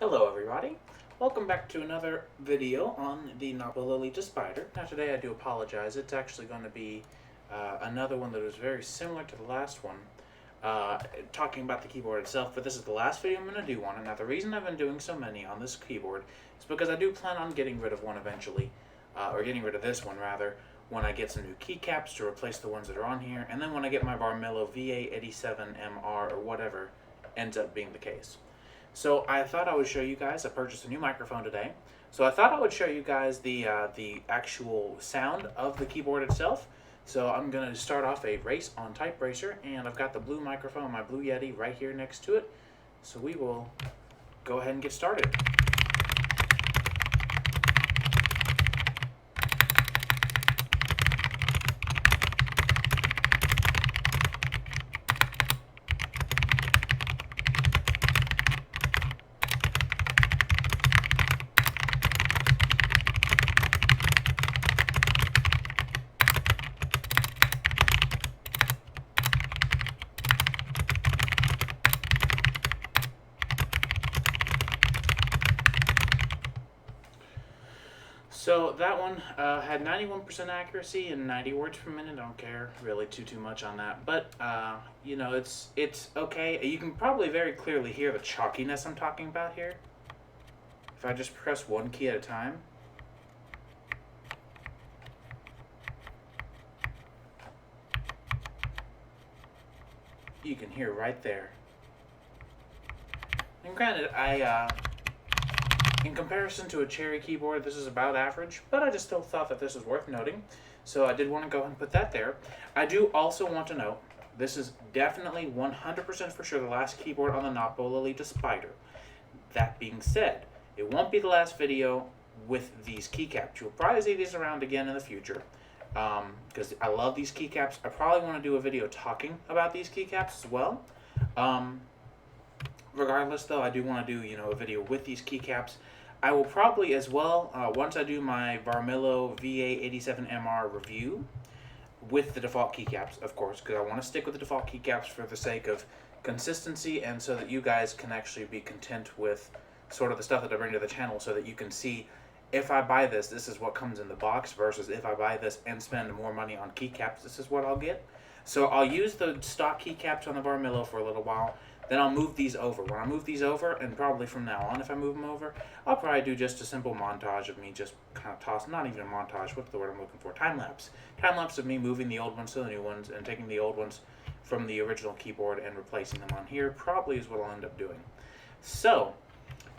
Hello everybody, welcome back to another video on the Noppoo Lolita Spyder. Now today I do apologize, it's actually going to be another one that was very similar to the last one, talking about the keyboard itself, but this is the last video I'm going to do on it. Now the reason I've been doing so many on this keyboard is because I do plan on getting rid of one eventually, or getting rid of this one rather, when I get some new keycaps to replace the ones that are on here, and then when I get my Varmillo VA87MR or whatever ends up being the case. So I thought I would show you guys, I purchased a new microphone today, so I thought I would show you guys the actual sound of the keyboard itself. So I'm going to start off a race on Type Racer, and I've got the blue microphone, my Blue Yeti, right here next to it. So we will go ahead and get started. So that one had 91% accuracy and 90 words per minute. I don't care really too much on that, but you know, it's okay. You can probably very clearly hear the chalkiness I'm talking about here. If I just press one key at a time. You can hear right there. And granted, in comparison to a Cherry keyboard, this is about average, but I just still thought that this was worth noting, so I did want to go ahead and put that there. I do also want to note, this is definitely 100% for sure the last keyboard on the Noppoo Lolita Spyder. That being said, it won't be the last video with these keycaps. You'll probably see these around again in the future, because I love these keycaps. I probably want to do a video talking about these keycaps as well. Regardless, though, I do want to do, a video with these keycaps. I will probably as well, once I do my Varmillo VA87MR review, with the default keycaps, of course, because I want to stick with the default keycaps for the sake of consistency and so that you guys can actually be content with sort of the stuff that I bring to the channel, so that you can see if I buy this, this is what comes in the box, versus if I buy this and spend more money on keycaps, this is what I'll get. So I'll use the stock keycaps on the Varmillo for a little while. Then I'll move these over. When I move these over, and probably from now on if I move them over, I'll probably do just a simple montage of me just kind of tossing, not even a montage, what's the word I'm looking for, time-lapse. Time-lapse of me moving the old ones to the new ones and taking the old ones from the original keyboard and replacing them on here, probably is what I'll end up doing. So,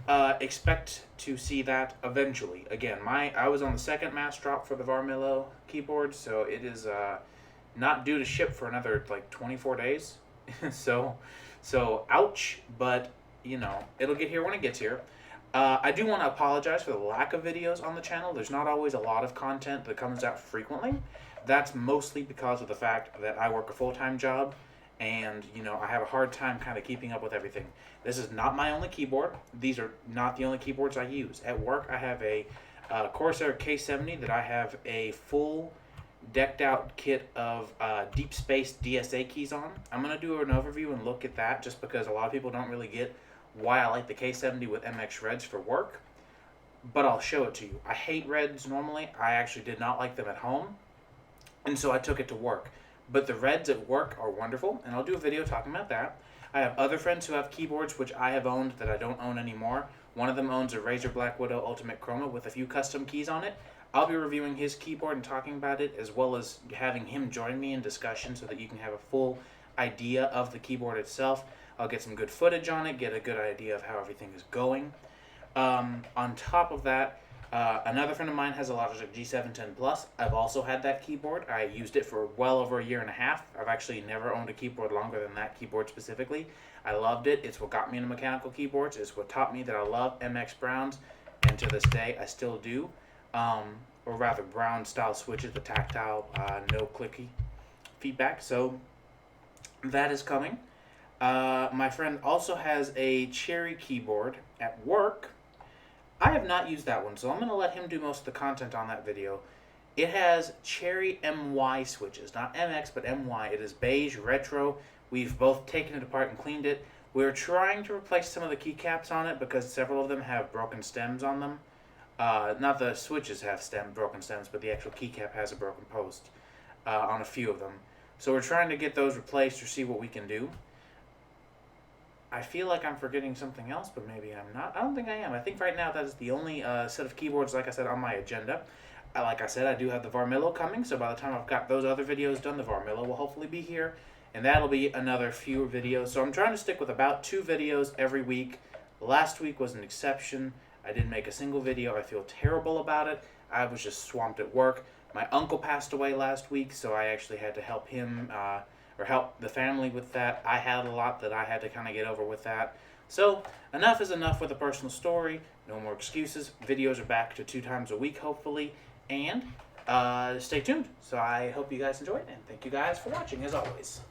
expect to see that eventually. Again, I was on the second MassDrop for the Varmillo keyboard, so it is not due to ship for another like 24 days. So ouch, but it'll get here when it gets here. I do want to apologize for the lack of videos on the channel. There's not always a lot of content that comes out frequently. That's mostly because of the fact that I work a full-time job, and I have a hard time kind of keeping up with everything. This is not my only keyboard. These are not the only keyboards I use. At work, I have a Corsair K70 that I have a full decked out kit of Deep Space DSA keys on. I'm going to do an overview and look at that, just because a lot of people don't really get why I like the K70 with MX Reds for work, but I'll show it to you. I hate Reds normally. I actually did not like them at home, and so I took it to work. But the Reds at work are wonderful, and I'll do a video talking about that. I have other friends who have keyboards which I have owned that I don't own anymore. One of them owns a Razer Black Widow Ultimate Chroma with a few custom keys on it. I'll be reviewing his keyboard and talking about it, as well as having him join me in discussion so that you can have a full idea of the keyboard itself. I'll get some good footage on it, get a good idea of how everything is going. On top of that, another friend of mine has a Logitech G710 Plus. I've also had that keyboard. I used it for well over a year and a half. I've actually never owned a keyboard longer than that keyboard specifically. I loved it. It's what got me into mechanical keyboards. It's what taught me that I love MX Browns, and to this day I still do. Or rather brown style switches, the tactile, no clicky feedback. So that is coming. My friend also has a Cherry keyboard at work. I have not used that one, so I'm going to let him do most of the content on that video. It has Cherry MY switches, not MX, but MY. It is beige, retro. We've both taken it apart and cleaned it. We're trying to replace some of the keycaps on it because several of them have broken stems on them. Not the switches have broken stems, but the actual keycap has a broken post on a few of them. So we're trying to get those replaced or see what we can do. I feel like I'm forgetting something else, but maybe I'm not. I don't think I am. I think right now that is the only set of keyboards, like I said, on my agenda. Like I said, I do have the Varmillo coming, so by the time I've got those other videos done, the Varmillo will hopefully be here, and that'll be another few videos. So I'm trying to stick with about 2 videos every week. Last week was an exception. I didn't make a single video. I feel terrible about it. I was just swamped at work. My uncle passed away last week, so I actually had to help him, or help the family with that. I had a lot that I had to kind of get over with that. So, enough is enough with the personal story. No more excuses. Videos are back to 2 times a week, hopefully. And stay tuned. So I hope you guys enjoyed, and thank you guys for watching, as always.